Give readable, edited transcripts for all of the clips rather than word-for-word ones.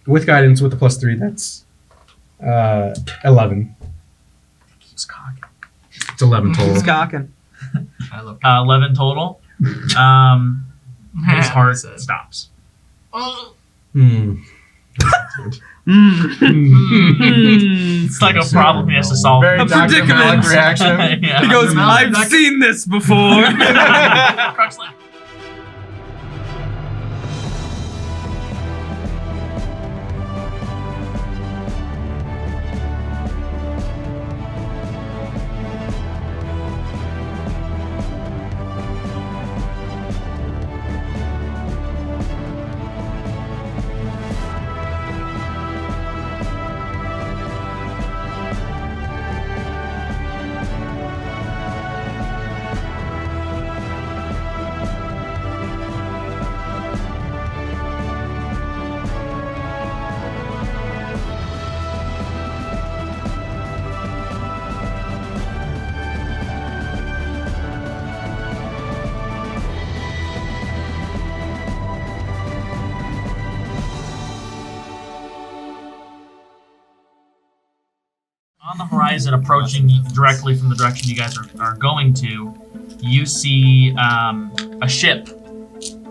With guidance, with the +3, that's 11. He's cocking. It's 11 total. He's cocking. I love 11 total. His heart stops. It's like a problem he has to solve. Very Dr. Malik reaction. Yeah. He goes, I've seen this before. Crux like, on the horizon, approaching directly from the direction you guys are going to, you see a ship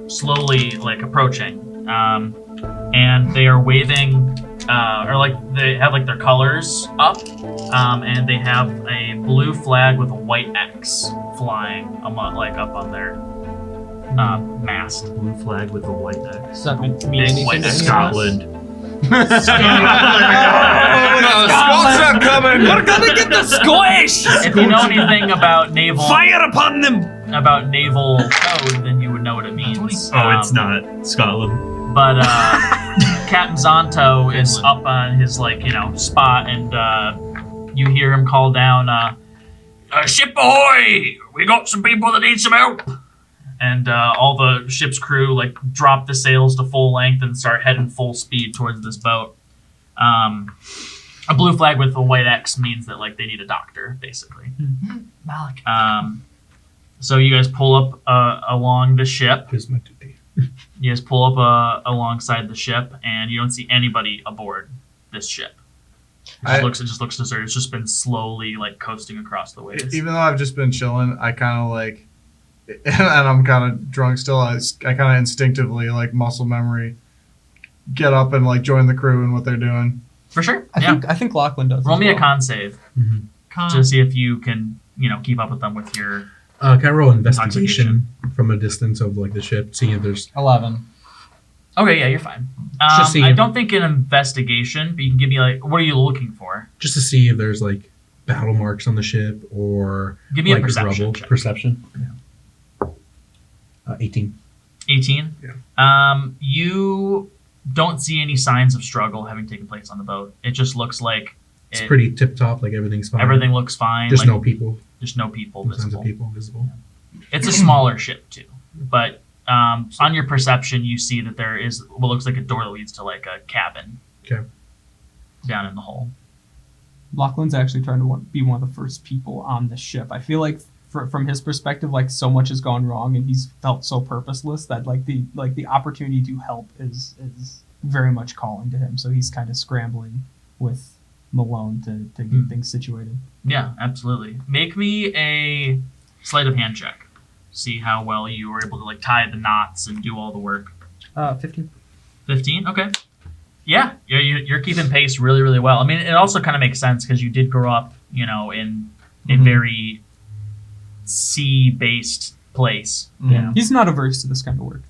slowly like approaching, and they are waving, or like they have like their colors up, and they have a blue flag with a white X flying like up on their mast. Blue flag with a white X. Does that mean Big anything? white X. Scotland. Squawk's not coming. We're gonna get the squish. If you know anything about naval Fire upon them. about naval code, then you would know what it means. Oh, it's not Scotland. But Captain Zonto is up on his spot, and you hear him call down, "Ship ahoy! We got some people that need some help." And all the ship's crew drop the sails to full length and start heading full speed towards this boat. A blue flag with a white X means that they need a doctor, basically. Malik. So you guys pull up along the ship. Here's my duty. You guys pull up alongside the ship, and you don't see anybody aboard this ship. It just looks deserted. It's just been slowly coasting across the waves. Even though I've just been chilling, I kind of and I'm kind of drunk still. I kind of instinctively, muscle memory, get up and join the crew and what they're doing. For sure. I think Lachlan does. Roll as me a well. con save to see if you can keep up with them with your. Can I roll investigation from a distance of the ship, seeing if there's 11. Okay, yeah, you're fine. Just seeing I if- don't think an investigation, but you can give me what are you looking for? just to see if there's battle marks on the ship or Give me a perception rubble. check. Perception. Yeah. 18. 18. Yeah. You don't see any signs of struggle having taken place on the boat. It just looks like It's pretty tip top. Everything's fine. everything looks fine. Just no people. Just no people No signs visible. of people visible. It's a smaller ship too, but on your perception, you see that there is what looks like a door that leads to a cabin. Okay. Down in the hull. Lachlan's actually trying to be one of the first people on the ship. I feel like from his perspective, so much has gone wrong, and he's felt so purposeless that the opportunity to help is very much calling to him. So he's kind of scrambling with Malone to get things situated. Yeah, absolutely. Make me a sleight of hand check. See how well you were able to tie the knots and do all the work. 15. 15? Okay. Yeah, you're keeping pace really, really well. I mean, it also kind of makes sense because you did grow up, in a very sea-based place. Yeah. He's not averse to this kind of work.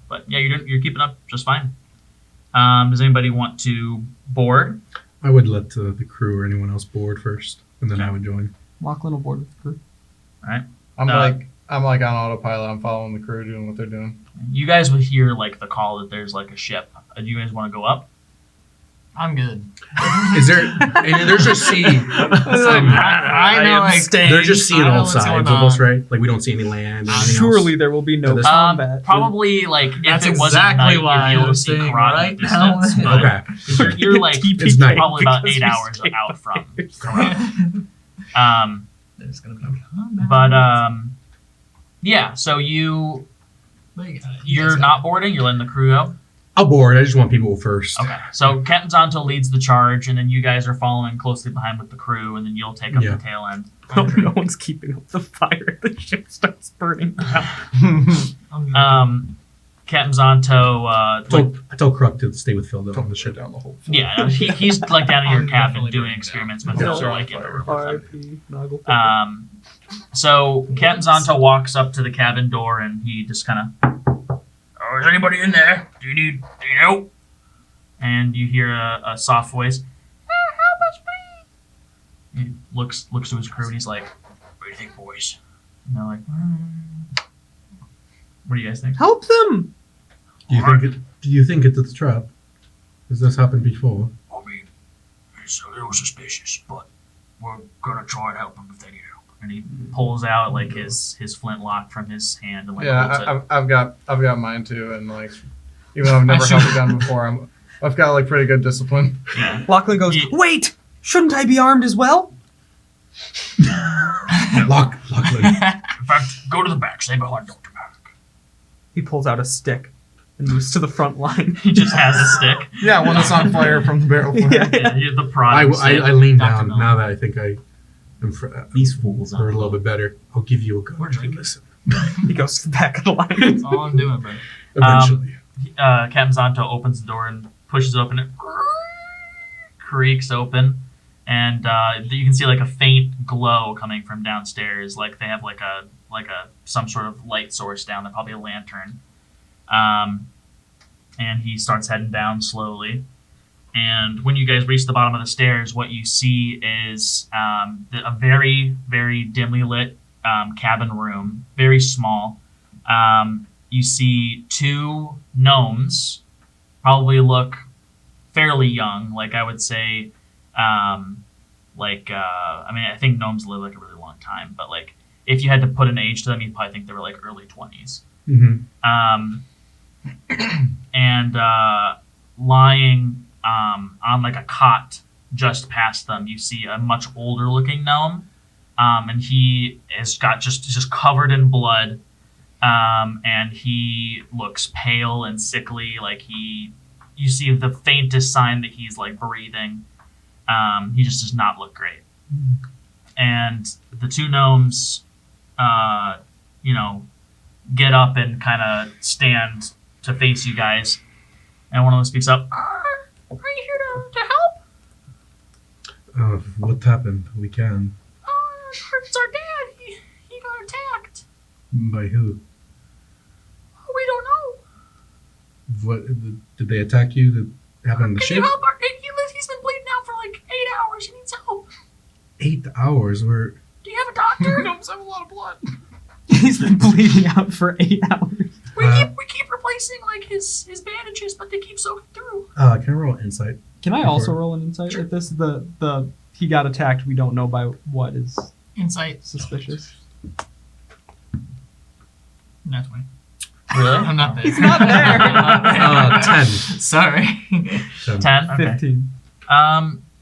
But yeah, you're keeping up just fine. Does anybody want to board? I would let the crew or anyone else board first, and then I would join. Lachlan will board with the crew. All right. I'm on autopilot. I'm following the crew, doing what they're doing. You guys would hear the call that there's a ship. Do you guys want to go up? I'm good. Is there? And there's just sea. I know. There's just sea on I know all what's sides, going almost, on. right? We don't see any land. Or anything Surely else. there will be no this- combat. Probably That's if it wasn't exactly night, why you'd be I able to was see saying karate right now. distance. But Okay. 'cause you're It's night. probably about Because 8 we hours stay out from. There's gonna be combat. But yeah. So you're not boarding. You're letting the crew go. I'll board. I just want people first. Okay, so Captain Zonto leads the charge, and then you guys are following closely behind with the crew, and then you'll take up Yeah. the tail end. No one's keeping up the fire. The ship starts burning down. Captain Zonto, I told Kruk to stay with Phil though, on the ship. down the whole. yeah, he's like down in your I'm cabin definitely doing burning experiments down. with Phil, Yeah. like in the room with him. R.I.P. Noggle. So Captain Zonto walks up to the cabin door and he just kind of, "Oh, is anybody in there? Do you know?" And you hear a soft voice. Help us, please. He looks to his crew and he's like, "What do you think, boys?" And they're like, "What do you guys think?" Help them! Do you think it's a trap? Has this happened before? I mean, it's a little suspicious, but we're gonna try and help them if they need help. And he pulls out like his flintlock from his hand and like holds it. Yeah, I've got mine too, and like even though I've never held a gun before, I've got like pretty good discipline. Yeah. Lachlan goes, Yeah. wait! Shouldn't I be armed as well? Lachlan. In fact, go to the back. Stay behind Dr. Malik. He pulls out a stick and moves to the front line. He just has a stick. Yeah, one that's on fire from the barrel flame. Yeah. Yeah, you're the prod. I lean Dr. down Malik. now that I think I am These fools heard a little bit better. I'll give you a gun. We're drinking. Listen. He goes to the back of the line. That's all I'm doing, bro. Eventually. Captain Zonto opens the door and pushes it open. It creaks open, and you can see like a faint glow coming from downstairs. Like they have like a some sort of light source down there, probably a lantern. And he starts heading down slowly. And when you guys reach the bottom of the stairs, what you see is a very, very dimly lit cabin room, very small. You see two gnomes, probably look fairly young. Like I would say, I think gnomes live like a really long time. But like if you had to put an age to them, you'd probably think they were like early 20s. Mm-hmm. And lying on like a cot just past them, you see a much older looking gnome, and he is got just covered in blood, and he looks pale and sickly. Like you see the faintest sign that he's like breathing. He just does not look great. And the two gnomes, get up and kind of stand to face you guys, and one of them speaks up. Are you here to help? What happened? We can. It's our dad. He got attacked. By who? We don't know. What did they attack you? Did it happen on the Can ship? you help? He's been bleeding out for like 8 hours. He needs help. 8 hours. We're Do you have a doctor? Gnomes have a lot of blood. He's been bleeding out for 8 hours. we keep replacing like his bandages, but they keep soaking through. can I roll insight? Can I Before- also roll an insight at this? The he got attacked. We don't know by what is Insight. suspicious. Not 20. Really? I'm not there. He's not there. I'm not there. 10. Sorry. 10. Okay. 15.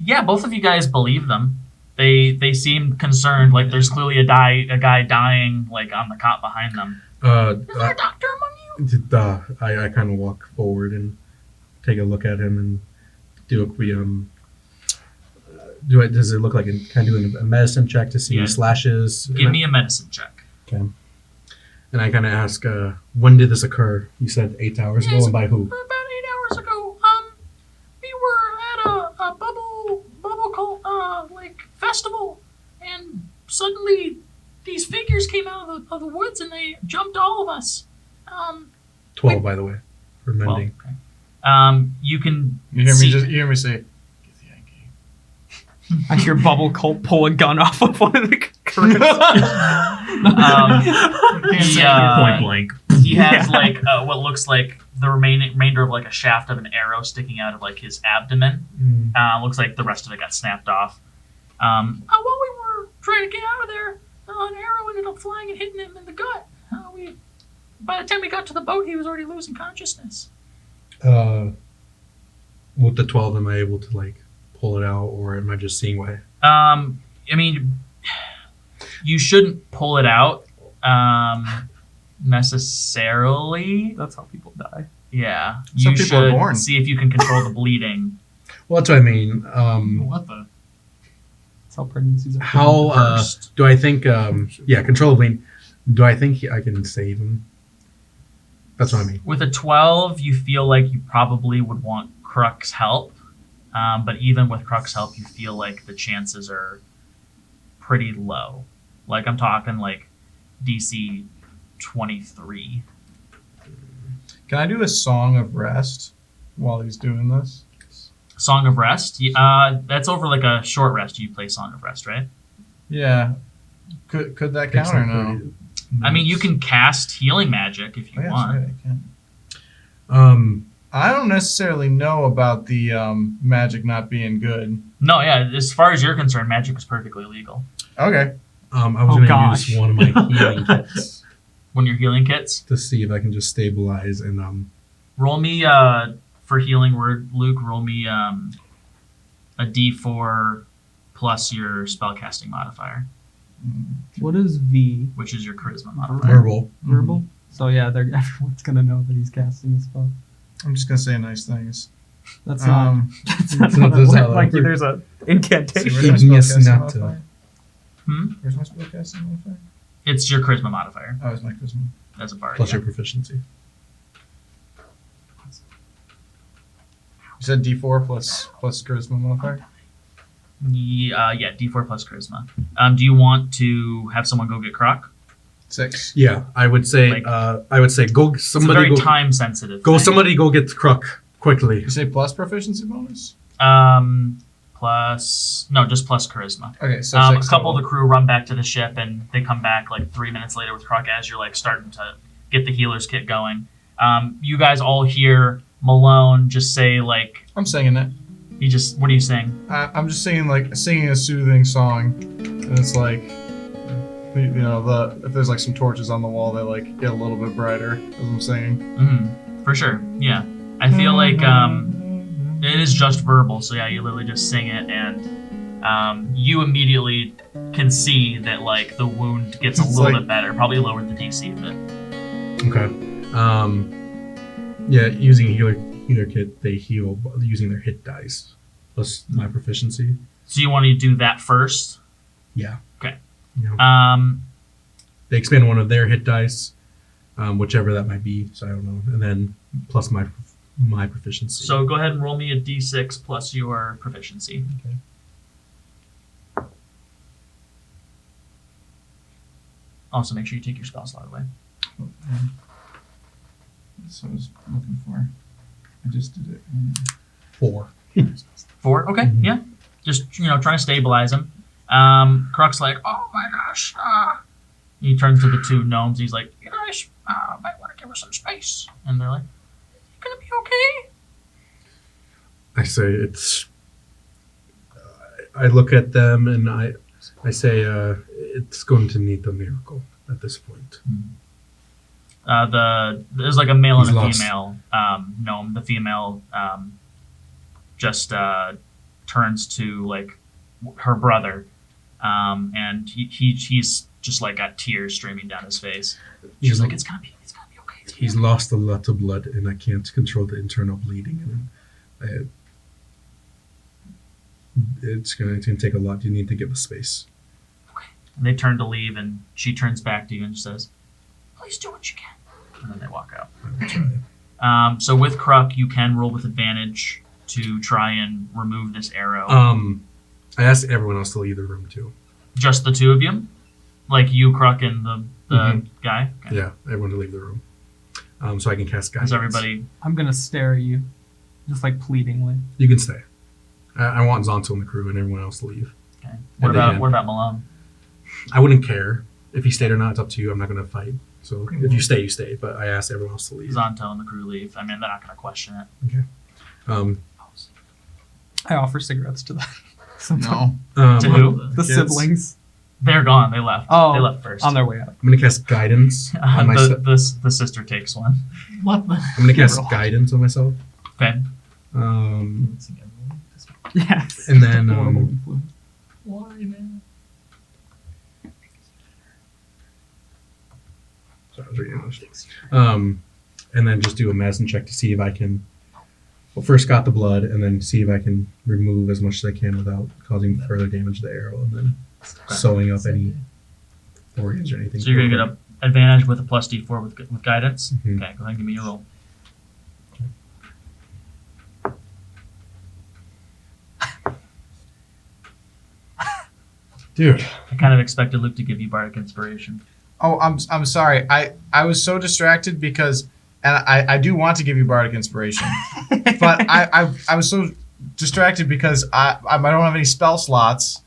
Yeah, both of you guys believe them. They seem concerned. Like there's clearly a guy dying like on the cot behind them. Is there a doctor among you? I kind of walk forward and take a look at him and do a quick, does it look like kind of doing a medicine check to see Yeah. any slashes? Give me a medicine check. Okay. And I kind of ask, when did this occur? You said 8 hours ago, Yes. and by who? About 8 hours ago, we were at a bubble like festival, and suddenly these figures came out of the woods and they jumped all of us. 12, by the way, for Well, mending. okay. You can You see, hear me say, "Get the Yankee." I hear Bubble Colt pull a gun off of one of the crews. Point blank. He has like what looks like the remainder of like a shaft of an arrow sticking out of like his abdomen. Looks like the rest of it got snapped off. While we were trying to get out of there, an arrow ended up flying and hitting him in the gut. By the time we got to the boat, he was already losing consciousness. With the 12, am I able to like pull it out, or am I just seeing what? I mean, you shouldn't pull it out necessarily. That's how people die. Yeah. Some You people are should born. see if you can control the bleeding. Well, that's what I mean. What the? That's how pregnancies are. How First. do I think? Yeah, control bleeding. Do I think I can save him? That's what I mean. With a 12, you feel like you probably would want Kruk's help. But even with Kruk's help, you feel like the chances are pretty low. Like, I'm talking like DC 23. Can I do a song of rest while he's doing this? Song of Rest? That's over like a short rest. You play Song of Rest, right? Yeah. Could that Takes count or like no? 30 I mean, you can cast healing magic if you Oh, yeah, want. that's right, I can. Um, I don't necessarily know about the magic not being good. No, yeah, as far as you're concerned, magic is perfectly legal. Okay. I was Oh, going to gosh. use one of my healing kits When you're healing kits, to see if I can just stabilize and roll me for healing word, Luke. Roll me a D4 plus your spellcasting modifier, What is V? which is your charisma modifier. verbal. Verbal. So yeah, everyone's gonna know that he's casting a spell. I'm just gonna say nice things. That's not. Um, That's not That's how not that how works. that Like works. there's a see, incantation. where's my Ignis spellcasting Nata. modifier? Hmm? Where's my spellcasting modifier? It's your charisma modifier Oh, it's my charisma. as a bard. Plus yeah. your proficiency. You said D4 plus charisma modifier? Yeah, D4 plus charisma. Do you want to have someone go get Kruk? 6. Yeah, I would say. Like- I would say go. It's a Somebody very go. time sensitive. Go. Somebody go get Kruk quickly. You say plus proficiency bonus? Plus just plus charisma. Okay, so A 6 couple total. of the crew run back to the ship, and they come back like 3 minutes later with Kruk as you're like starting to get the healer's kit going. You guys all hear Malone just say like I'm singing it. what are you saying? I'm just singing a soothing song, and it's like, you know, if there's like some torches on the wall, they like get a little bit brighter as I'm singing. For sure, yeah. I feel like it is just verbal, so yeah, you literally just sing it, and you immediately can see that like the wound gets a It's little like- bit better. Probably lowered the DC a bit. Okay. Yeah, using healer kit, they heal using their hit dice plus my proficiency. So you want to do that first? Yeah. Okay. Yeah. They expand one of their hit dice, whichever that might be. So I don't know, and then plus my proficiency. So go ahead and roll me a D6 plus your proficiency. Okay. Also, make sure you take your spell slot away. That's what I was looking for. I just did it. 4. 4. Okay. Mhm. Yeah. Just trying to stabilize him. Kruk's like, oh my gosh. He turns to the 2 gnomes. He's like, you guys might want to give us some space. And they're like, you gonna be okay? I say it's. I look at them and I say it's going to need a miracle at this point. There's like a male and He's a lost. female gnome. The female just turns to like her brother, and he's just like got tears streaming down his face. She's He's like, it's gonna be okay. It's gonna He's be lost a lot of blood, and I can't control the internal bleeding in him. It's going to take a lot. You need to give us space. okay. And they turn to leave, and she turns back to you and says, please do what you can. And then they walk out. I will try. So with Kruk, you can roll with advantage to try and remove this arrow. I asked everyone else to leave the room too. Just the 2 of you? Like you, Kruk, and the Mhm. guy? Okay. Yeah, everyone to leave the room. So I can cast guidance. Is everybody... I'm gonna stare at you, just like pleadingly. You can stay. I want Zonto and the crew and everyone else to leave. Okay. What And they about can. what about Malone? I wouldn't care if he stayed or not. It's up to you. I'm not going to fight. So if you stay, you stay. But I asked everyone else to leave. Zonto and the crew leave. I mean, they're not going to question it. Um, I offer cigarettes to them. No. To who? The Kids. siblings They're gone. They left. Oh, They left first. on their way out. I'm going to cast guidance on myself. The sister takes one. What the? I'm going to cast guidance on myself. Okay. Yes. And then, Horrible influence. Why, man? Sorry, I was reading English. and then just do a medicine check to see if I can. Well, first got the blood, and then see if I can remove as much as I can without causing further damage to the arrow, and then sewing up any organs or anything. So you're gonna get an advantage with a plus D4 with guidance. Mhm. Okay, go ahead and give me your roll. Dude. I kind of expected Luke to give you bardic inspiration. Oh, I'm sorry. I was so distracted because, and I do want to give you bardic inspiration, but I was so distracted because I don't have any spell slots,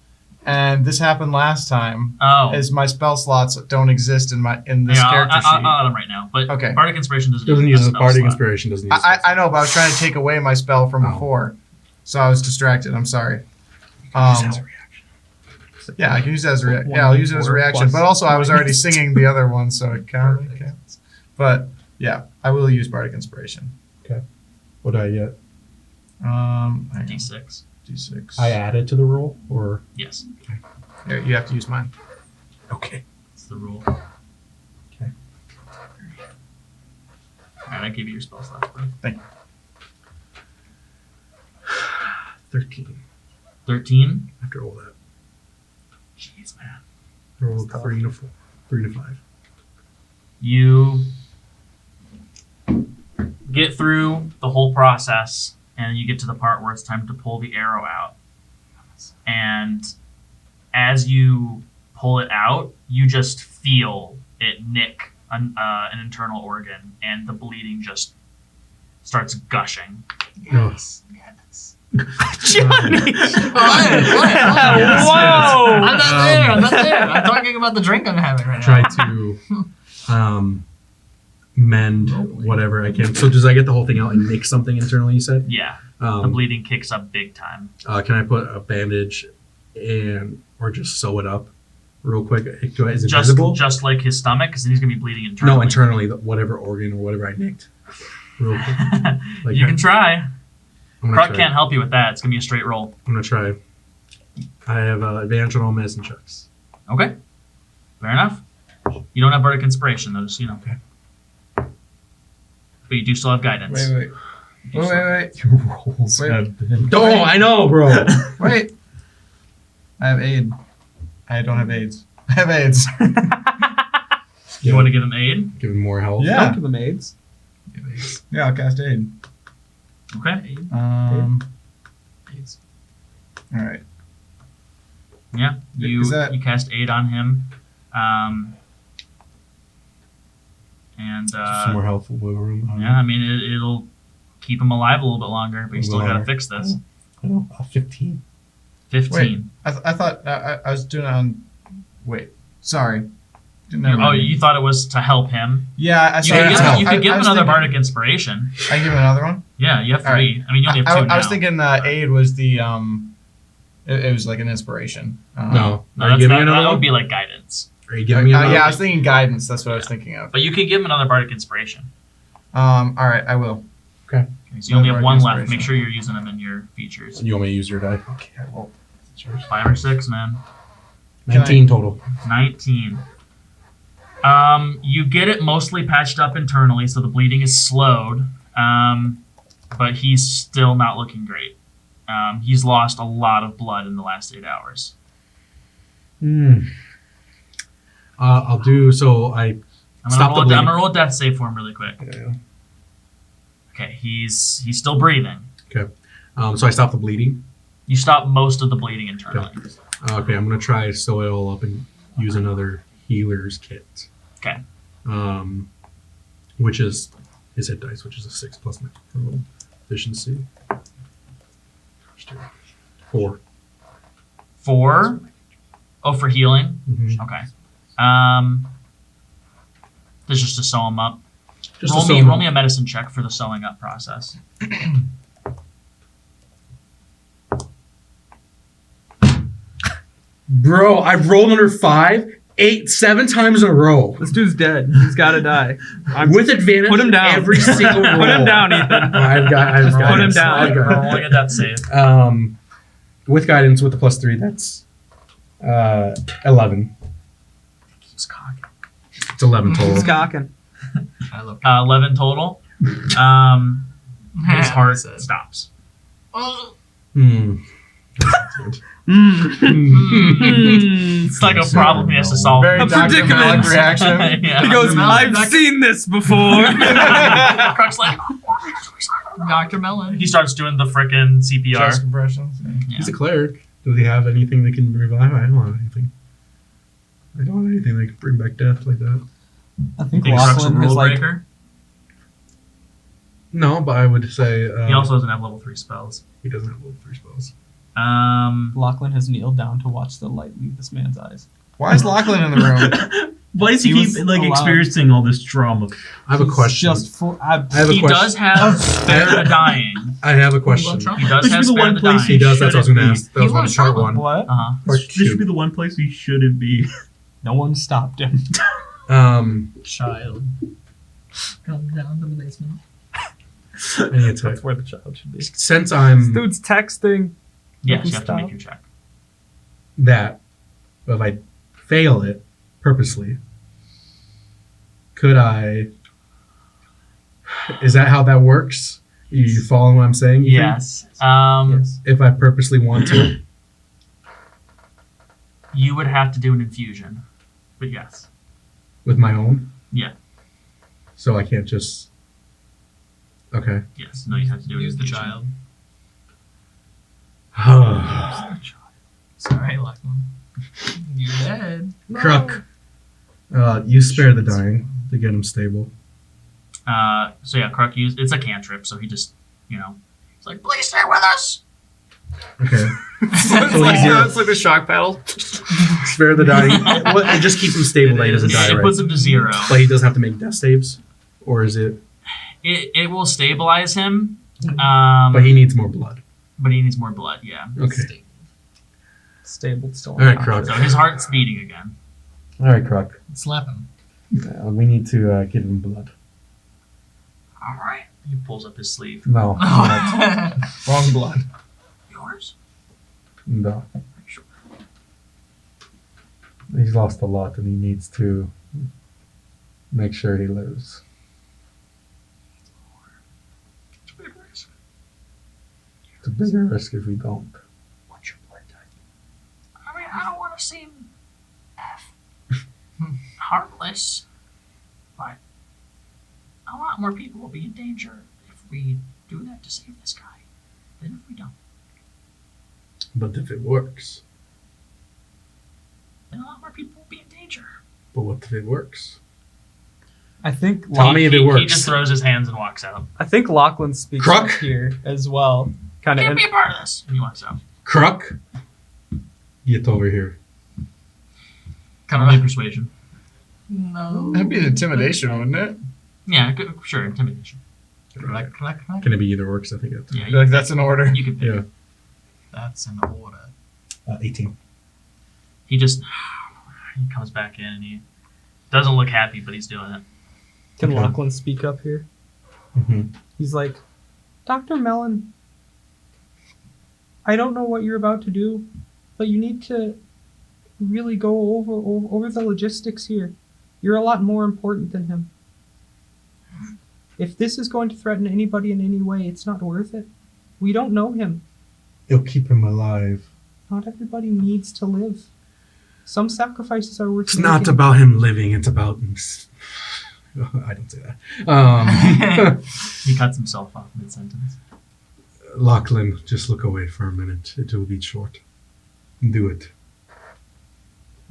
and this happened last time. Oh, As my spell slots don't exist in this yeah, character sheet. I'll add them right now. But Okay. bardic inspiration doesn't Doesn't use use a a spell bardic slot. inspiration. Doesn't use. I know, but I was trying to take away my spell from Oh. before, so I was distracted. I'm sorry. Yeah, I can use it as a reaction. Yeah, I'll use it as a 1d4 reaction. plus But also, I was already points. singing the other one, so it kind of counts. But yeah, I will use bardic inspiration. What do I get? Hang on. D6. D6. I added to the roll, or Yes, Here, you have to use mine. okay. that's the rule. Okay. Alright, I give you your spell slots, bro. 13 13. after all that. Jeez, man. I rolled 3 to 4, 3 to 5. You get through the whole process, and you get to the part where it's time to pull the arrow out. And as you pull it out, you just feel it nick an internal organ, and the bleeding just starts gushing. Yes. Johnny! Whoa! Whoa! I'm not there. I'm talking about the drink I'm having right Try now. to mend whatever I can. So does I get the whole thing out and nick something internally? You said. Yeah, the Um, bleeding kicks up big time. can I put a bandage or just sew it up real quick? Is it visible? Just like his stomach, because then he's gonna be bleeding internally. No, internally, whatever organ or whatever I nicked. Real quick. Like, you can try. I'm gonna Kruk try. can't help you with that. It's gonna be a straight roll. I'm gonna try. I have advantage on all medicine checks. Okay, fair enough. You don't have bardic inspiration, though, just so you know. Okay. But you do still have guidance. Wait. Your rolls Wait. have been. Oh, I know, bro. Wait. I have aid. I don't have AIDS. I have AIDS. You want to give him aid? Give him more health. Yeah. Don't give them AIDS. Yeah, I'll cast aid. Okay. All right. Yeah. You Is that- you cast aid on him. And Some more health wiggle room. yeah, I mean it'll keep him alive a little bit longer, but you A still little gotta longer. fix this. I know. 15. 15. I thought I was doing it on. Wait. Sorry. Oh, you thought it was to help him? Yeah, I You sorry. could give, help. you could give I him was another thinking- bardic inspiration. I give him another one. Yeah, you have All right. 3. I mean, you only have 2 now. I was thinking aid was the It was like an inspiration. No. No, Are you giving me that another would one? be like guidance. Are you giving me another yeah, I one? was thinking guidance. That's what I was thinking of. But you could give him another bardic inspiration. All right, I will. Okay, so you only have Bardic 1 left. inspiration. Make sure you're using them in your features. You want me to use your die? Okay, I will. 5 or 6, man. 19 total. 19. You get it mostly patched up internally, so the bleeding is slowed. But he's still not looking great. He's lost a lot of blood in the last 8 hours. I'll do so. I'm Stop the gonna bleeding. roll a death save for him really quick. Okay, he's still breathing. So I stop the bleeding. You stop most of the bleeding internally. Okay, I'm gonna try to sew it all up and use another healer's kit. Okay. Which is his hit dice, which is a 6 plus my roll efficiency. 4. 4. Oh, for healing. Mm-hmm. Okay. This is just to sew him up. Just roll to sew me him roll up. me a medicine check for the sewing up process. Bro, I've rolled under 5, 8, 7 times in a row. This dude's dead. He's got to die. With advantage. Put him down. Every single roll. Put him down, Ethan. I've got Put him it. down. I've got it. Rolling a death save. With guidance, with the +3, that's 11. He's cocky. It's 11 total. He's cocking. I love 11 total. His heart stops. Hmm. It's like a problem he has to solve. Very A Dr. predicament. Malik reaction. Yeah. He goes, I've seen this before. Crux like, Dr. Melon. he starts doing the frickin' CPR. Chest compressions. Yeah. He's a cleric. Does he have anything that can revive? I don't have anything. I don't have anything that can bring back death like that. I think Think Crux a Lachlan rule is like, breaker? No, but I would say He also doesn't have level 3 spells. he doesn't have level 3 spells. Lachlan has kneeled down to watch the light leave this man's eyes. Why is Lachlan in the room? Why does he He keep was like allowed- experiencing all this trauma? I have a He's question. Just for, I have a He question. does have Spare the Dying. I have a question. Trump. He does This have should be the Spare one the place Dying. He does. That's what I was going to Shouldn't ask. That was He on was part trauma. one. what? Uh-huh. Part This should be two. the one place he shouldn't be. No one stopped him. Child. Come down to the basement. I need to That's where the child should be. since I'm Dude's texting. Yes, you have to Stop. make your check. that, but if I fail it purposely, could I? Is that how that works? You following what I'm saying? Ethan? Yes. Yes. If I purposely want to, You would have to do an infusion. But yes. with my own. Yeah. So I can't just. Okay. Yes. No, you have to do an Use the infusion. child. Crook. Sorry, Lachlan. You're dead. You spare the dying to get him stable. So yeah, Kruk used it's a cantrip, so he just he's like, please stay with us. Okay. It's like the shock paddle. Spare the dying. It just keeps him stable. That he doesn't die, It right? puts him to 0. But he doesn't have to make death saves, or is it? It will stabilize him. But he needs more blood. But he needs more blood, yeah. Okay. Stable still. All right, Kruk. So his heart's beating again. All right, Kruk. Slap him. We need to give him blood. Alright. He pulls up his sleeve. No. Wrong blood. Yours? No. Are you sure? He's lost a lot, and he needs to make sure he lives. It's a big risk. It's a bigger risk if we don't. What's your blood type? I mean, I don't want to seem heartless, but a lot more people will be in danger if we do that to save this guy than if we don't. But if it works. Then a lot more people will be in danger. But what if it works? I think. Tell me if it works. He just throws his hands and walks out. I think Lachlan speaks Kruk? up here as well. Kind Can't of. be a part of this. If he wants out. Kruk, get over here. Kind of persuasion. No. That'd be an intimidation, wouldn't it? Yeah, sure, intimidation. Click, click, click. Can it be either works? I think it's. Yeah, I feel like that's an order. you can pick. Yeah. That's an order. 18. He just he comes back in and he doesn't look happy, but he's doing it. Can Okay. Lachlan speak up here? Mm-hmm. He's like, Dr. Mellon, I don't know what you're about to do, but you need to really go over the logistics here. You're a lot more important than him. If this is going to threaten anybody in any way, it's not worth it. We don't know him. It'll keep him alive. Not everybody needs to live. Some sacrifices are worth It's not making. about him living. It's about him. I don't say that. He cuts himself off mid-sentence. Lachlan, just look away for a minute. It will be short. Do it.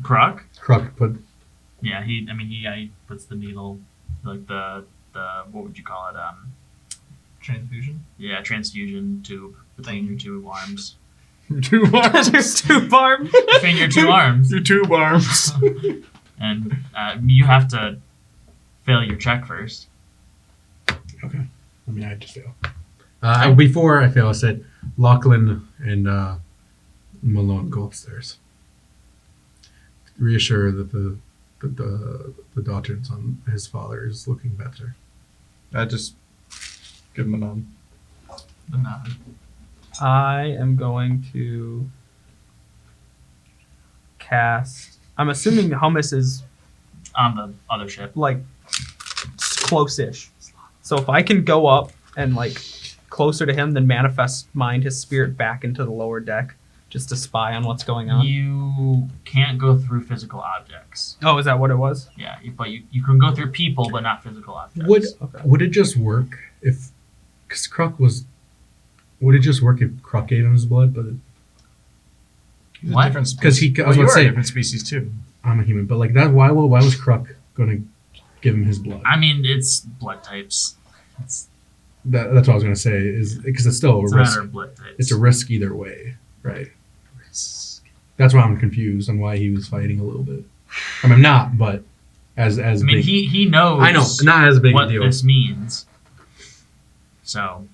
Kruk? Kruk, put. Yeah, he puts the needle, like the what would you call it? Transfusion. Yeah, transfusion tube between your two arms. Two arms. There's two arms. Between your two arms, Your tube arms. and you have to fail your check first. Okay. I mean, I just fail. Before I fail, I said Lachlan and Malone go upstairs. Reassure that the daughter on his father is looking better. I just give him a nod. The nod. I am going to cast. I'm assuming Hummus is On the other ship. like close-ish. So if I can go up and like closer to him, then manifest mind his spirit back into the lower deck, just to spy on what's going on. You can't go through physical objects. Oh, is that what it was? Yeah, but you can go through people, but not physical objects. Would it just work if, because Kruk was, would it just work if Kruk gave him his blood? But He's a What? different 'Cause species. he- I Well, was you about to are a say- different species too. I'm a human, but like that, why was Kruk gonna give him his blood? I mean, it's blood types. It's That's what I was gonna say. Is because it's still a a matter risk. of blood types. It's a risk either way, right? That's why I'm confused on why he was fighting a little bit. I mean, I'm not, but as I mean, big, he knows. I know, not as big what a deal. this means. So,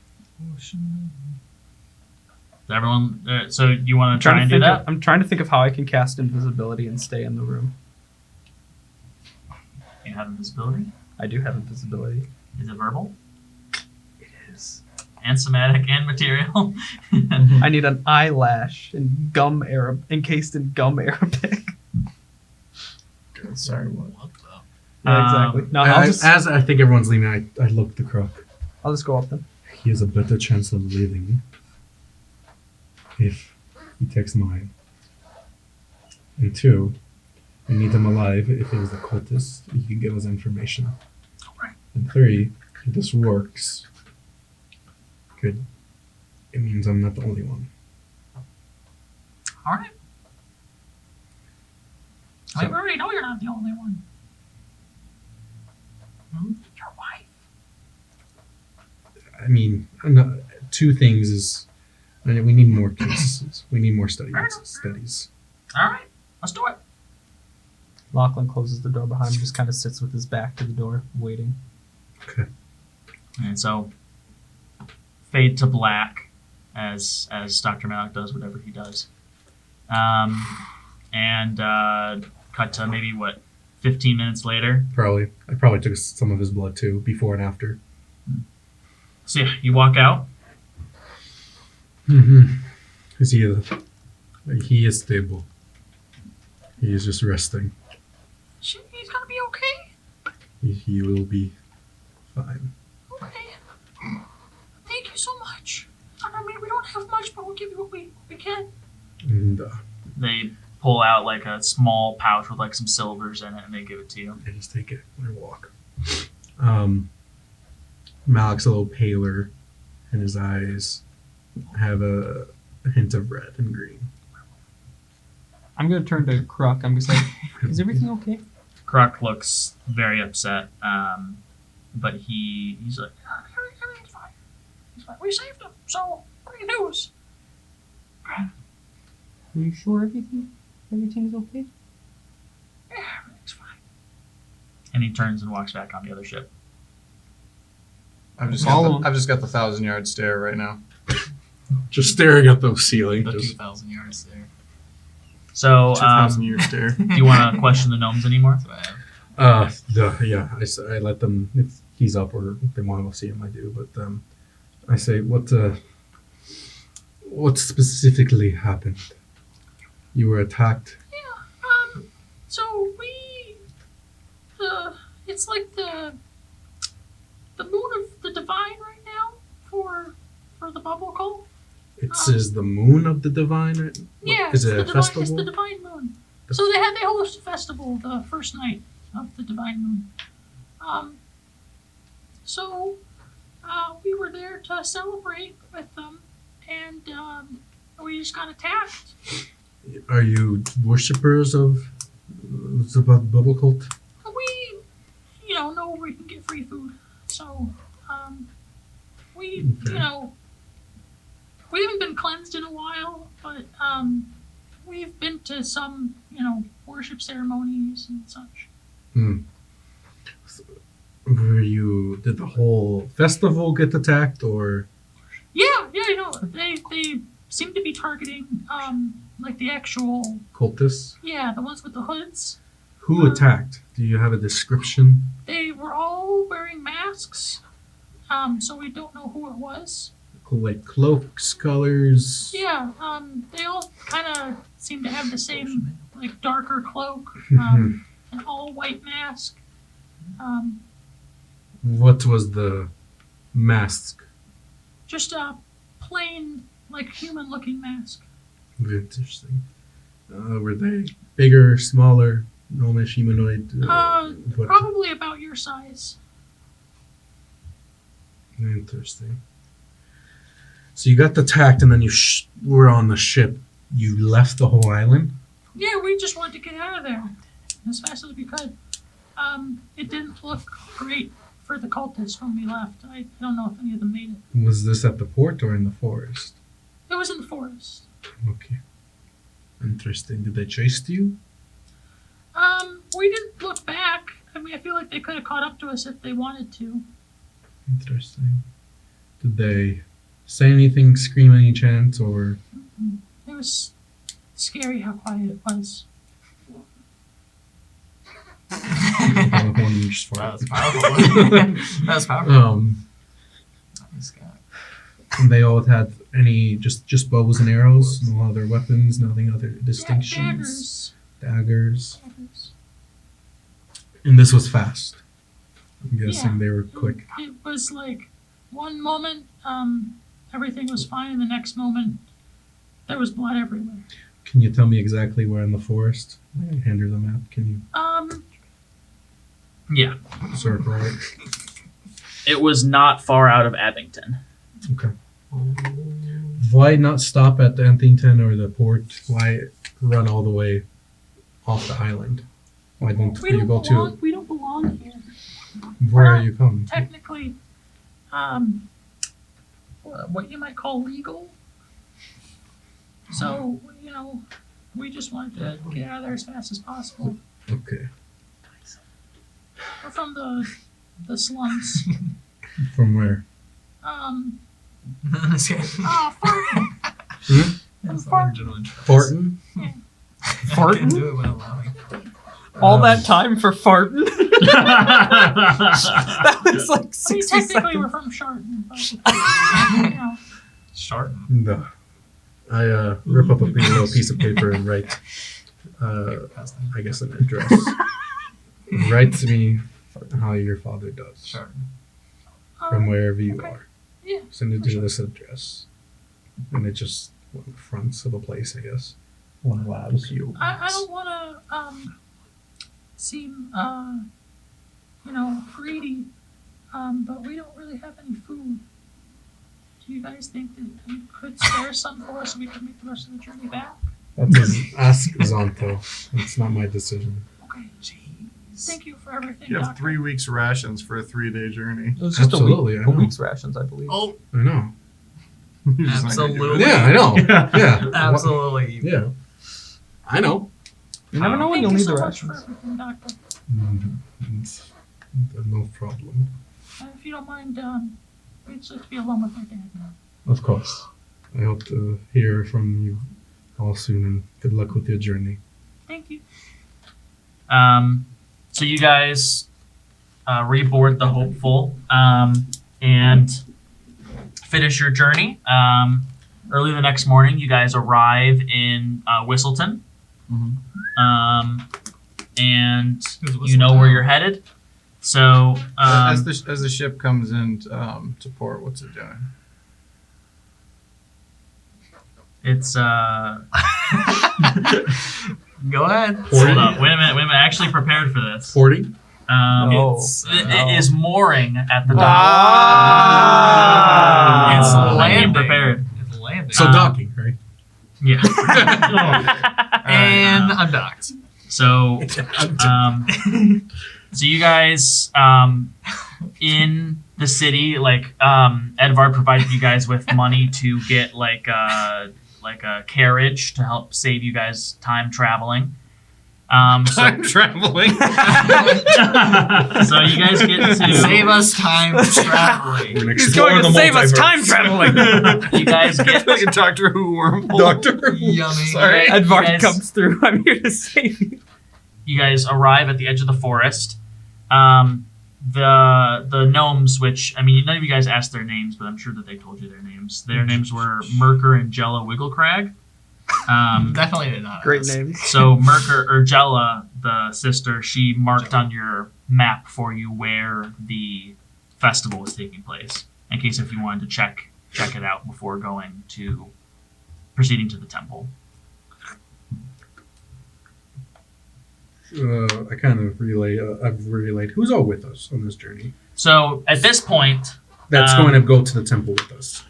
everyone. So you want to try and do that? I'm trying to think of how I can cast invisibility and stay in the room. You have invisibility. I do have invisibility. Is it verbal It is. and somatic and material? I need an eyelash and gum encased in gum Arabic. Sorry, what? What the? Yeah, exactly. No, As I think everyone's leaving, I look the Kruk. I'll just go up then. He has a better chance of living if he takes mine. And 2, I need him alive if he was a cultist. He can give us information. Alright. And 3, if this works, good. It means I'm not the only one. All right. I So- already know you're not the only one. Your wife. I mean, 2 things is we need more cases. We need more studies. All right, let's do it. Lachlan closes the door behind him, just kind of sits with his back to the door, waiting. Okay. And so, fade to black as Dr. Malik does whatever he does. And cut to maybe, 15 minutes later. Probably. I probably took some of his blood too, before and after. So yeah, you walk out. Mm-hmm. He is stable. He is just resting. He's gonna be okay. He will be fine. Okay. Thank you so much. I mean, we don't have much, but we'll give you what we can. And They pull out like a small pouch with like some silvers in it, and they give it to you. I just take it when I walk. Malik's a little paler, and his eyes have a hint of red and green. I'm gonna turn to Kruk. I'm just like, is everything okay? Kruk looks very upset, but he's like, everything's fine. He's fine. We saved him, so great news. Are you sure everything's okay? Yeah, everything's fine. And he turns and walks back on the other ship. I've just Follow him. got the 1,000-yard stare right now. Just staring at the ceiling. The Just, 2,000 yards there. So, 2,000-year stare. do you want to question the gnomes anymore? That's what I have. yeah. I let them, if he's up or if they want to see him, I do. But I say, what specifically happened? You were attacked. So it's like the moon of the divine right now for the bubble cult. It says the moon of the divine. Right? Yeah, Is it's it the a divine, festival? It's the divine moon. So they host a festival the first night of the divine moon. So we were there to celebrate with them, and we just got attacked. Are you worshippers of the bubble cult? We, know where we can get free food. So, we, Okay. We haven't been cleansed in a while, but we've been to some, worship ceremonies and such. Did the whole festival get attacked, or? Yeah, they seem to be targeting, like the actual, Cultists? the ones with the hoods. Who attacked? Do you have a description? They were all wearing masks, so we don't know who it was. Like cloaks, colors? Yeah, they all kind of seem to have the same, like, darker cloak, an all-white mask. What was the mask? Just a plain, like human-looking mask. Interesting. Were they bigger, smaller, gnomish, humanoid? What? Probably about your size. Interesting. So you got attacked, and then you were on the ship. You left the whole island? Yeah, we just wanted to get out of there as fast as we could. It didn't look great for the cultists when we left. I don't know if any of them made it. Was this at the port or in the forest? It was in the forest. Okay. Interesting. Did they chase you? We didn't look back. I mean, I feel like they could have caught up to us if they wanted to. Interesting. Did they say anything, scream any chants, or... It was scary how quiet it was. One just That was farted. powerful. That was powerful. Nice guy. And they all had any just bows and arrows, no other weapons, nothing other distinctions, daggers. And this was fast. I'm guessing they were quick. It was like one moment, everything was fine, and the next moment, there was blood everywhere. Can you tell me exactly where in the forest? I hand her the map. Can Yeah. you circle it? It was not far out of Abington. Okay. Why not stop at the Anthington or the port? Why run all the way off the island? Why don't you go to... We don't belong here. Where are you coming? Technically, what you might call legal. So, we just wanted to get out of there as fast as possible. Okay. We're from the slums. From where? This guy. Farting. That's Fart. the original intro. Thornton? I can do it without laughing. All that time for farting? That was like I mean, 60 technically, we're seconds. from Sharton. But, Sharton. No. I rip up a little piece of paper and write, I guess, an address. Write to me how your father does. Sharton. From wherever you Okay. are. Yeah, Send it for to sure. this address. And it just fronts of a place, I guess. One lab. I don't want to seem greedy, but we don't really have any food. Do you guys think that you could spare some for us so we can make the rest of the journey back? Ask Zonto. It's not my decision. Okay. Thank you for everything, You have Doctor. 3 weeks rations for a 3-day journey. It was just Absolutely, I a know. week's rations, I believe. Oh, I know. You're just not gonna do it. absolutely. Yeah, I know. Yeah. Absolutely. Yeah. I know. You never know when Thank you'll you need so the much for rations. everything, Doctor. It's no problem. If you don't mind, we'd just like to be alone with my dad now. Of course. I hope to hear from you all soon, and good luck with your journey. Thank you. So you guys reboard the Hopeful and finish your journey. Early the next morning, you guys arrive in Whistleton. And you know where you're headed. So As the ship comes in to port, what's it doing? it's Go ahead. hold up. Wait a minute. I actually prepared for this. 40? Oh. It is mooring at the dock. Ah! It's landing. landing prepared. It's landing. So docking, right? Yeah. And I'm docked. So, so you guys in the city, like Edvard provided you guys with money to get like a carriage to help save you guys time traveling. Time traveling. So you guys get to Save us time traveling. He's going to save us time traveling! You guys get like a Doctor Who wormhole. Doctor? Yummy. Sorry. Edvard You guys- comes through. I'm here to save you. You guys arrive at the edge of the forest. The gnomes, which, I mean, none of you guys asked their names, but I'm sure that they told you their names. Their names were Merker and Jella Wigglecrag. Definitely did not. Great ask. name. So Merker, or Jella, the sister, she marked on your map for you where the festival was taking place. in case if you wanted to check it out before proceeding to the temple. I kind of I've relayed who's all with us on this journey. So at this point, That's going to go to the temple with us.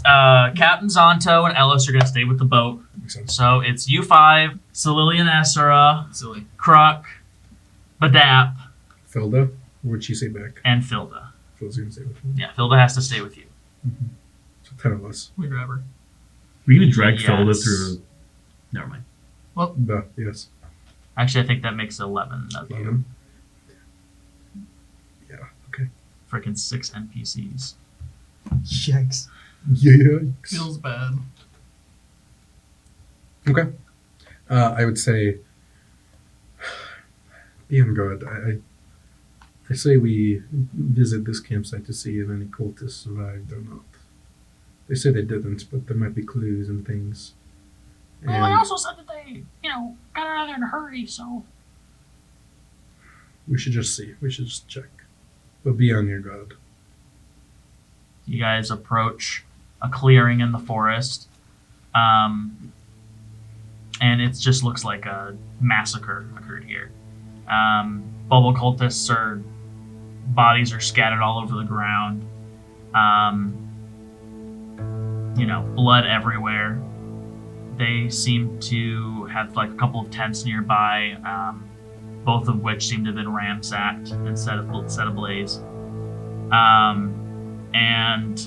Captain Zonto and Ellis are going to stay with the boat. Makes sense. So it's you 5, Salili and Essera, Silly. Kruk, Badap, Filda, what'd she say back? and Filda. Filda's going to say with me. Yeah, Filda has to stay with you. So 10 of us. We grab her. We're gonna drag Yes. Felda through. Never mind. Yes. Actually, I think that makes 11 of you. 11. Yeah, okay. Freaking 6 NPCs. Yikes. Yeah. Feels bad. Okay. I would say, be on guard. I say we visit this campsite to see if any cultists survived or not. They say they didn't, but there might be clues and things. Well, I And also said that they, got out of there in a hurry, so... we should just see. We should just check. But be on your guard. You guys approach a clearing in the forest, and it just looks like a massacre occurred here. Bubble cultists bodies are scattered all over the ground. Blood everywhere. They seem to have like a couple of tents nearby, both of which seem to have been ransacked and set ablaze. And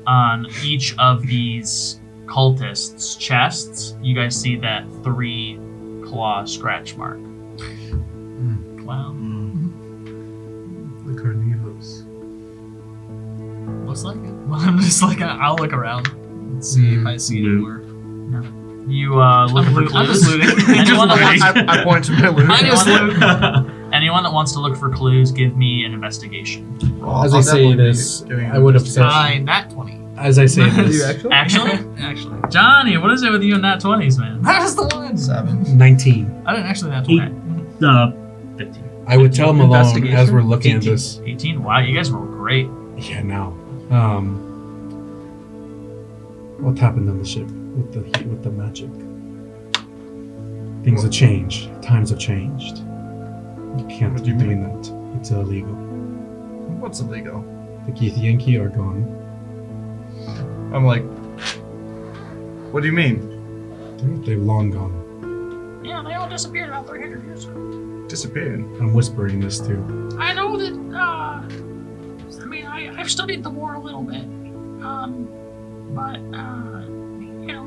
on each of these cultists' chests, you guys see that 3 claw scratch mark. Clown. The carnivores. Looks like it. I'm just like, I'll look around and see if I see Loot. anywhere. You looking for I'm just clues? looting. Anyone that wants I point to my loot. Anyone that wants to look for clues, give me an investigation. As I say this, I would have said. Nat 20. As I say Do you this, actually? Actually, Actually. Johnny, what is it with you in nat 20s, man? That was the one. 7. 19. I didn't actually nat 8. 20. 15. I would tell Malone Investigation? as we're looking at 18. this. 18. Wow, you guys roll great. Yeah, now. What happened on the ship with the magic? Things have changed. Times have changed. You can't What do be you doing that. It's illegal. What's illegal? The Githyanki are gone. I'm like, what do you mean? They've long gone. Yeah, they all disappeared about 300 years ago. Disappeared. I'm whispering this too. I know that, I've studied the war a little bit. But,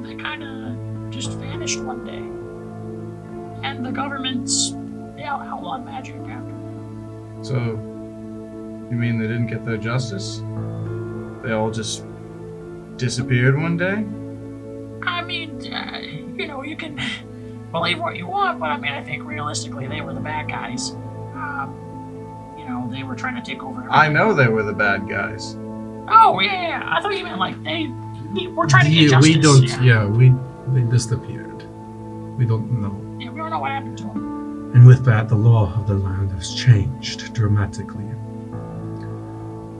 they kind of just vanished one day. And the government's outlawed magic after. So, you mean they didn't get their justice? They all just disappeared one day? I mean, you can believe what you want, but I think realistically they were the bad guys. They were trying to take over everything. I know they were the bad guys. Oh, yeah. I thought you meant like they were trying to get justice. We don't. They disappeared. We don't know. Yeah, we don't know what happened to them. And with that, the law of the land has changed dramatically.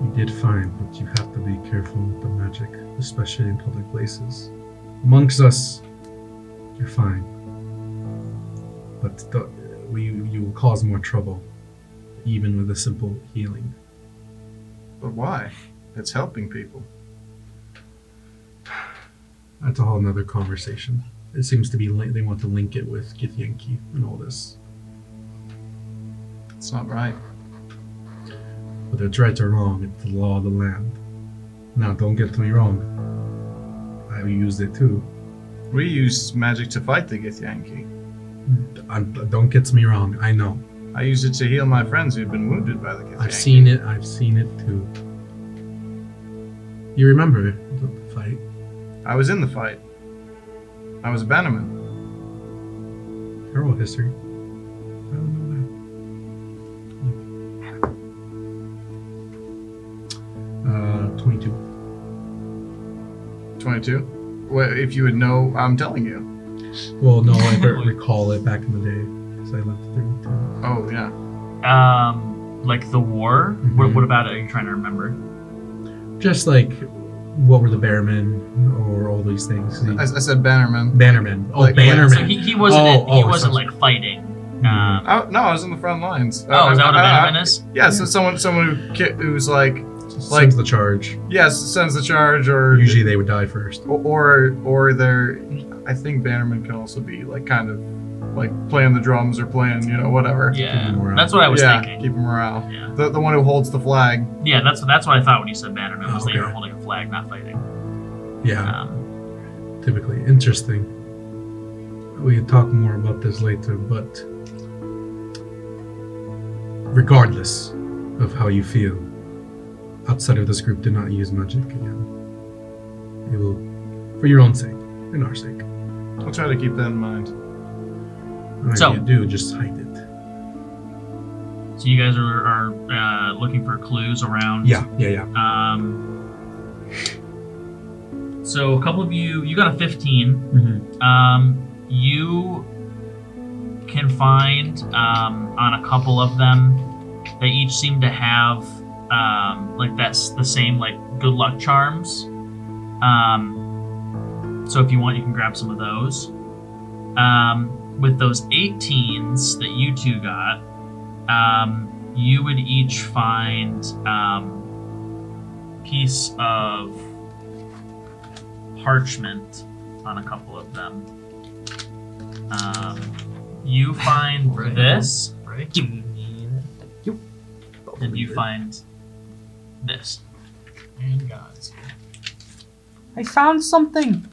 We did fine, but you have to be careful with the magic, especially in public places. Amongst us, you're fine. But you will cause more trouble, even with a simple healing. But why? It's helping people. That's a whole nother conversation. It seems to be they want to link it with Githyanki and all this. It's not right. Whether it's right or wrong, it's the law of the land. Now, don't get me wrong. I've used it too. We use magic to fight the Githyanki. Don't get me wrong. I know. I used it to heal my friends who'd been wounded by the Githyanki. I've seen it too. You remember the fight? I was in the fight. I was a bannerman. Terrible history. I don't know that. 22. 22? Well, if you would know, I'm telling you. Well, no, I don't recall it back in the day. Because I left 32. Oh, yeah. Like the war? Mhm. What about it are you trying to remember? Just like, what were the Bearmen or all these things? I said Bannerman. Bannermen. Oh, Like, Bannermen. So he wasn't Oh, wasn't sorry. like fighting. Oh, no, I was in the front lines. Is that what a Bannerman is? Yeah, so someone who's like Sends the charge. yes, sends the charge, or Usually they would die first. or they're. I think Bannerman can also be like kind of like playing the drums or playing whatever. Yeah, morale. that's what I was yeah, thinking. keep morale. Yeah, The one who holds the flag. yeah, that's what I thought when you said Bannerman was they Okay. were holding a flag, not fighting. Yeah, typically. Interesting. We can talk more about this later, but regardless of how you feel, outside of this group, do not use magic again. It will, for your own sake, and our sake. I'll try to keep that in mind. And So- if you do, just hide it. So you guys are looking for clues around. Yeah. So a couple of you got a 15. Mm-hmm. You can find on a couple of them, they each seem to have like that's the same like good luck charms. So if you want, you can grab some of those. With those 18s that you two got, you would each find piece of parchment on a couple of them. You find Right. this, Right? and you find this. And guys. I found something.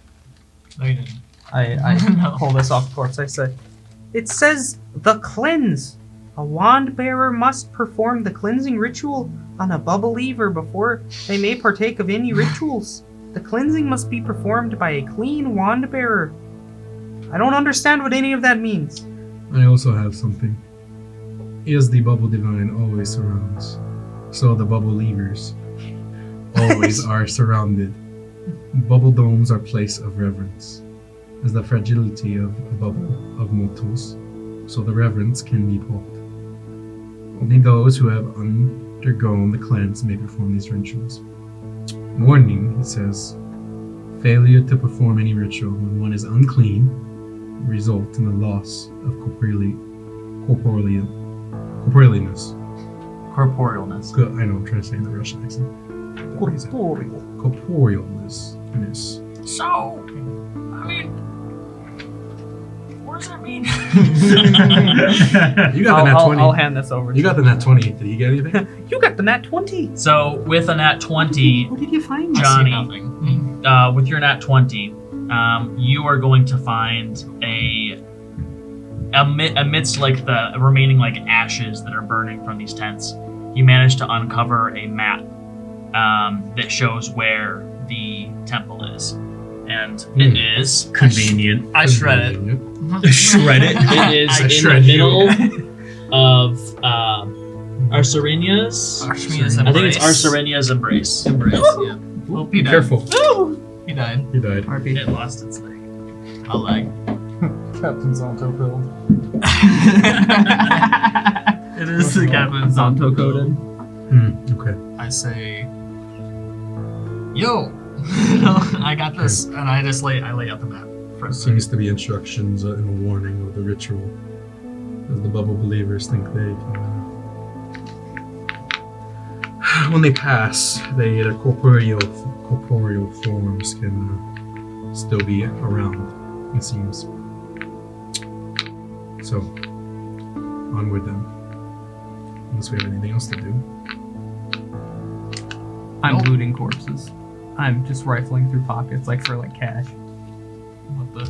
No, you didn't. I No. pull this off corpse. I say, it says the cleanse. A wand bearer must perform the cleansing ritual on a believer before they may partake of any rituals. The cleansing must be performed by a clean wand bearer. I don't understand what any of that means. I also have something. Is the bubble divine always surrounds? So the bubble leavers always are surrounded. Bubble domes are place of reverence. As the fragility of a bubble of mortals, so the reverence can be bought. Only those who have undergone the cleanse may perform these rituals. Warning, it says, failure to perform any ritual when one is unclean result in the loss of corporealness. Corporealness. Good, I know, I'm trying to say in the Russian accent. Corporeal. Corporealness. So, I mean, what does that mean? You got the nat 20. I'll hand this over. You got the nat 20. Did you get anything? You got the nat 20. So with a nat 20, What did you find? Johnny. I see nothing. With your nat 20, you are going to find amidst like the remaining like ashes that are burning from these tents, you manage to uncover a map that shows where the temple is, and it is Convenient. I shred it. Shred it. It is I in the shred you. middle of Arsurinya's. Arshmia's I think it's embrace. Arsurinya's embrace. Embrace, yeah. Well, Be careful. He died. He died. RP. it lost its leg. A leg. Captain Zonto build. It is the Captain Zonto coded. Okay. I say, yo, I got this, and I lay out the map. For Seems to be instructions and a warning of the ritual. As the bubble believers think they can. When they pass, their corporeal forms can still be around, it seems. So, onward then. Unless we have anything else to do. I'm Nope. looting corpses. I'm just rifling through pockets like for like cash. What the?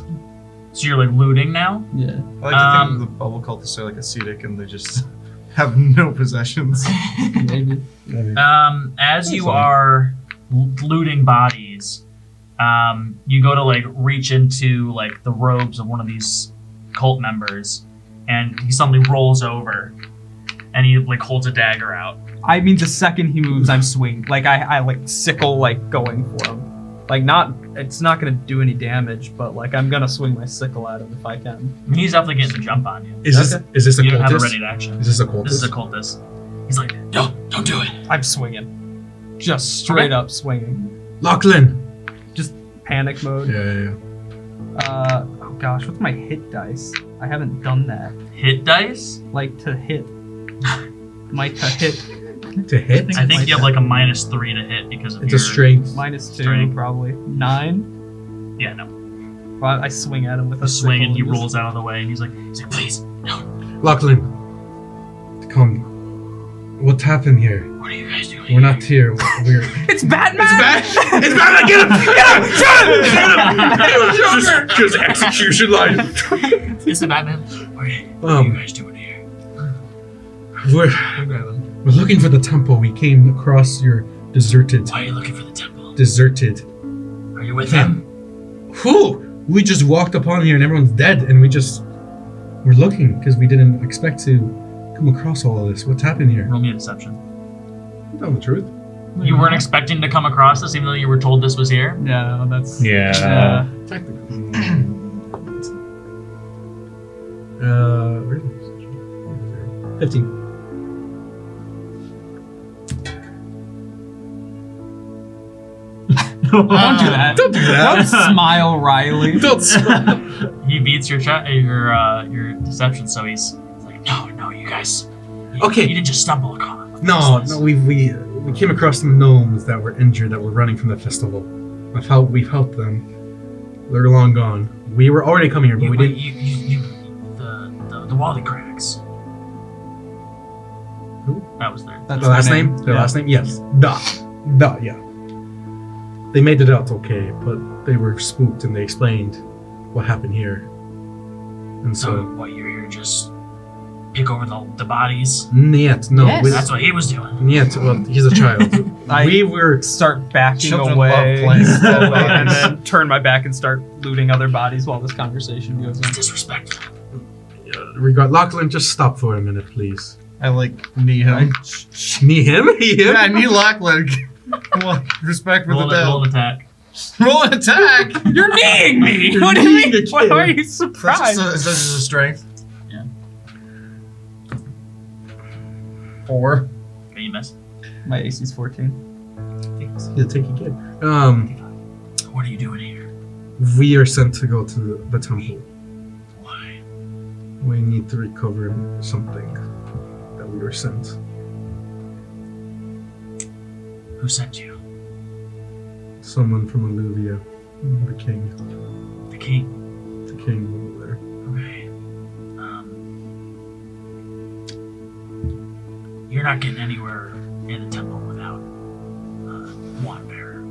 So you're like looting now. Yeah. I like to think of the bubble cultists are like ascetic and they just have no possessions. Maybe. As you Fine. are looting bodies, you go to like reach into like the robes of one of these cult members, and he suddenly rolls over, and he like holds a dagger out. I mean, the second he moves, I'm swinging. Like I like sickle, like going for him. Like it's not gonna do any damage, but like I'm gonna swing my sickle at him if I can. I mean, he's definitely getting the jump on you. Is this a You don't have a cultist? ready to action. Is this a cultist? This is a cultist. He's like, no, don't do it. I'm swinging. just straight up swinging. Lachlan! Panic mode. Yeah. Oh gosh, what's my hit dice? I haven't done that. Hit dice? Like to hit. My to hit. To hit? I think you have like a -3 to hit because of It's your... a strength. -2 Strength. probably. 9. Yeah, no. Well, I swing at him with a You swing and he sickle rolls out of the way and he's like, please, no. Lachlan! Come. What happened here? What are you guys doing? We're not here. We're... It's Batman! It's Batman! Get him! Just execution line. Is it Batman? What are you guys doing here? We're looking for the temple. We came across your deserted. Why are you looking for the temple? Deserted. Are you with him? Who? We just walked upon here and everyone's dead, and we're looking because we didn't expect to come across all of this. What's happened here? Roll me a deception. Tell the truth. You weren't expecting to come across this even though you were told this was here? No, that's. Yeah. Technically. Where is it? 15. Don't do that. Don't do that. Don't smile, Riley. Don't smile. He beats your deception, so he's like, no, you guys. Okay. You didn't just stumble upon it. No, we came across some gnomes that were injured that were running from the festival. We've helped them. They're long gone. We were already coming here, but we didn't. The Wally Cracks. Who? That was there. That's The last my name? Their Yeah. last name? Yes. Yeah. They made it out okay, but they were spooked and they explained what happened here. And So so, what, you're here to just pick over the bodies? Niet, no. Yes. That's what he was doing. Niet, well, he's a child. We were. Start backing Children away, love playing with dead and bodies. then turn my back and start looting other bodies while this conversation goes on. Disrespectful. Lachlan, just stop for a minute, please. I like knee him. Knee him? Him? Yeah, knee Lachlan. Well, respect for Roll the an dead. attack. Roll an attack. You're kneeing me! You're What do you kneeing mean? a Why kid. are you That's surprised? just a strength. Yeah. 4. Okay, you miss. My AC's 14. Yeah, take a kid. What are you doing here? We are sent to go to the temple. Why? We need to recover something that we were sent. Who sent you? Someone from Alluvia, the king. The king. The king over there. Okay. You're not getting anywhere in the temple without wand bearer.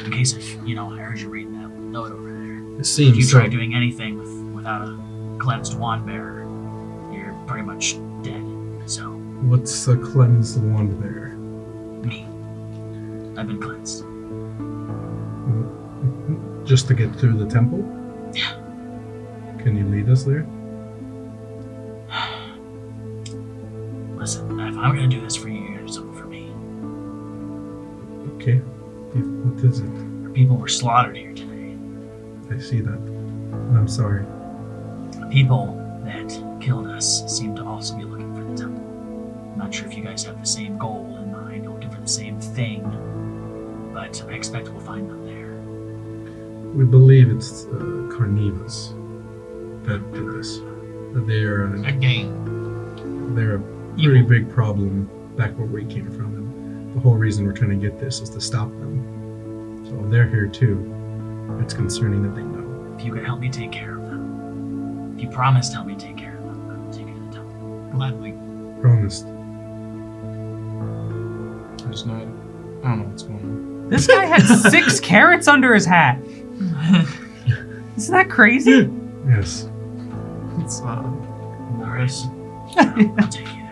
In case if I heard you reading that note over there. It If seems you so. try doing anything without a cleansed wand bearer, you're pretty much dead. So What's a cleansed wand there? me, I've been cleansed. Just to get through the temple? Yeah. Can you lead us there? Listen, if I'm gonna do this for you, you're gonna do something for me. Okay. What is it? People were slaughtered here today. I see that. I'm sorry. People that killed us seem to also be looking for the temple. I'm not sure if you guys have the same goal in mind, you're looking for the same thing, but I expect we'll find them there. We believe it's Carnivas that did this. They're Again. they're a pretty big problem back where we came from, and the whole reason we're trying to get this is to stop them. So if they're here too, it's concerning that they know. If you could help me take care of them, if you promise to help me take care of them, I will take you to the temple. Gladly. Promised. There's not. I don't know what's going on. This guy had 6 carrots under his hat. Isn't that crazy? Yes. It's Alright. I'll take you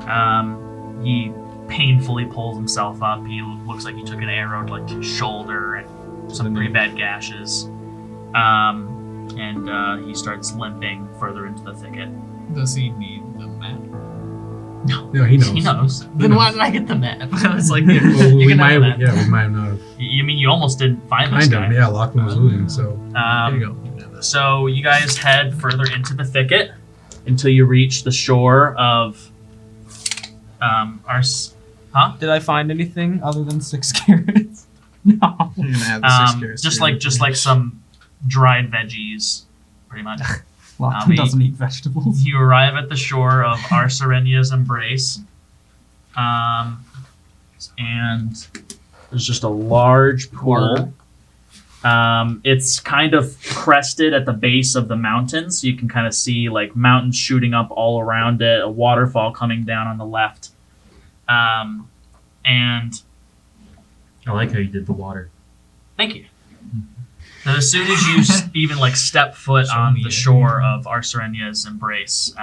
there. He painfully pulls himself up. He looks like he took an arrow to like his shoulder and some pretty bad gashes. And he starts limping further into the thicket. Does he need the map? No, he knows. He knows. Then why did I get the map? I was like, Well, you we can have might, that. we might not have. You mean you almost didn't find this Kind guy? of, yeah. Lachlan was looting, so. There you go. So you guys head further into the thicket until you reach the shore of Did I find anything other than 6 carrots? No. You're gonna have the 6 carrots. Just like some dried veggies, pretty much. Lachlan doesn't eat vegetables. You arrive at the shore of Arsurinya's embrace, and there's just a large pool. It's kind of crested at the base of the mountains. So you can kind of see like mountains shooting up all around it, a waterfall coming down on the left. And I like how you did the water. thank you. So as soon as you even like step foot on the shore of Arsurinya's embrace,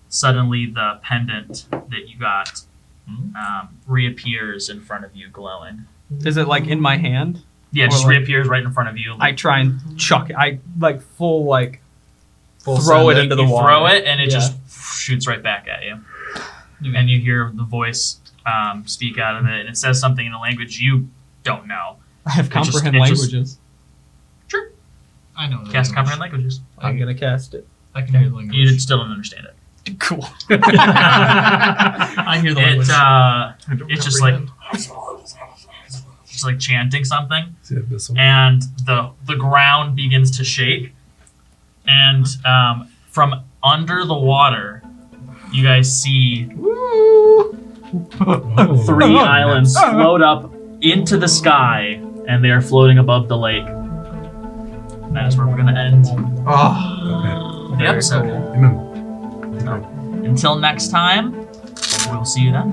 suddenly the pendant that you got reappears in front of you, glowing. Is it like in my hand? Yeah, it Or just like- reappears right in front of you. I try and chuck it. I like full Full throw send it into the you water. throw it, and it Yeah. just shoots right back at you. And you hear the voice speak out of it, and it says something in a language you don't know. I have It just- comprehend it just- languages. I know. the Cast language. comprehend languages. I'm gonna cast it. I can hear the language. You still don't understand it. Cool. I hear the language. It's just like chanting something, See that this one? and the ground begins to shake, and from under the water, you guys see Oh. 3 islands float up into the sky, and they are floating above the lake. That is where we're gonna end Oh, the episode. Amen. Until next time, we'll see you then.